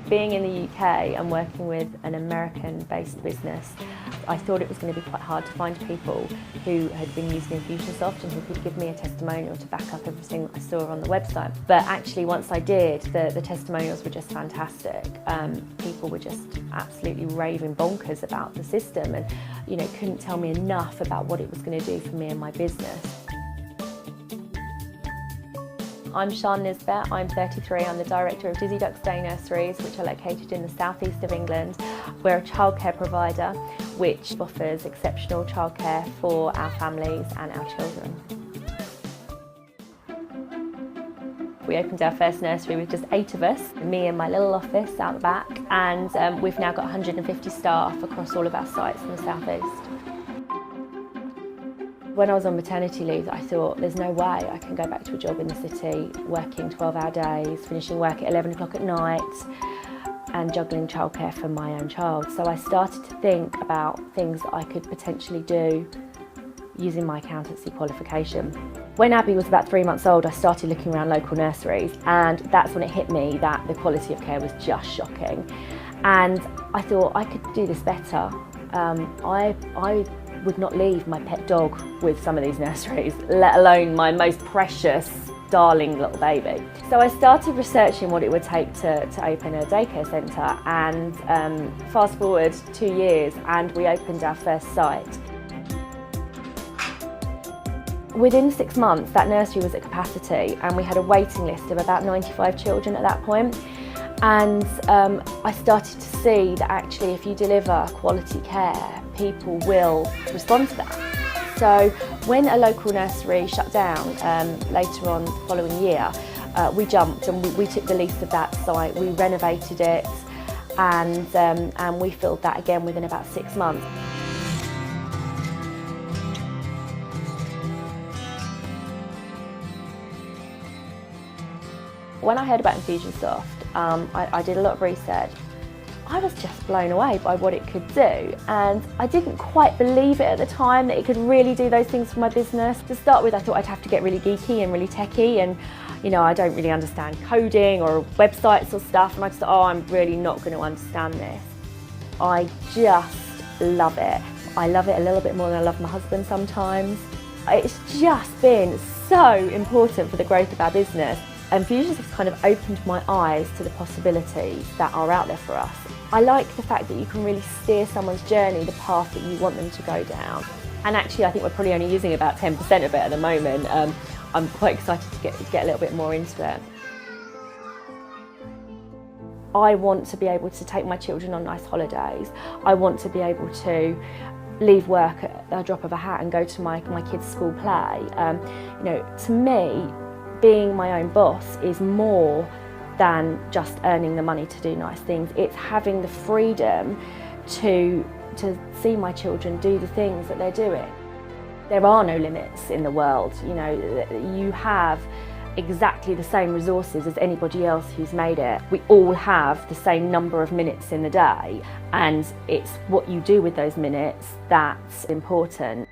Being in the UK and working with an American-based business, I thought it was going to be quite hard to find people who had been using Infusionsoft and who could give me a testimonial to back up everything that I saw on the website. But actually, once I did, the testimonials were just fantastic. People were just absolutely raving bonkers about the system and, you know, couldn't tell me enough about what it was going to do for me and my business. I'm Sian Nisbet, I'm 33, I'm the director of Dizzy Ducks Day Nurseries, which are located in the southeast of England. We're a childcare provider which offers exceptional childcare for our families and our children. We opened our first nursery with just 8 of us, me in my little office out the back, and we've now got 150 staff across all of our sites in the southeast. When I was on maternity leave, I thought there's no way I can go back to a job in the city, working 12-hour days, finishing work at 11 o'clock at night and juggling childcare for my own child. So I started to think about things that I could potentially do using my accountancy qualification. When Abby was about 3 months old, I started looking around local nurseries, and that's when it hit me that the quality of care was just shocking. And I thought I could do this better. I would not leave my pet dog with some of these nurseries, let alone my most precious, darling little baby. So I started researching what it would take to open a daycare centre, and fast forward 2 years and we opened our first site. Within 6 months that nursery was at capacity and we had a waiting list of about 95 children at that point. And I started to see that actually if you deliver quality care, people will respond to that. So when a local nursery shut down later on the following year, we jumped and we took the lease of that site, we renovated it, and we filled that again within about 6 months. When I heard about Infusionsoft, I did a lot of research. I was just blown away by what it could do, and I didn't quite believe it at the time that it could really do those things for my business. To start with, I thought I'd have to get really geeky and really techie, and you know, I don't really understand coding or websites or stuff, and I just thought, oh, I'm really not going to understand this. I just love it. I love it a little bit more than I love my husband sometimes. It's just been so important for the growth of our business. Infusionsoft has kind of opened my eyes to the possibilities that are out there for us. I like the fact that you can really steer someone's journey, the path that you want them to go down. And actually I think we're probably only using about 10% of it at the moment. I'm quite excited to get a little bit more into it. I want to be able to take my children on nice holidays. I want to be able to leave work at a drop of a hat and go to my kids' school play. You know, to me, being my own boss is more than just earning the money to do nice things. It's having the freedom to see my children do the things that they're doing. There are no limits in the world. You know, you have exactly the same resources as anybody else who's made it. We all have the same number of minutes in the day, and it's what you do with those minutes that's important.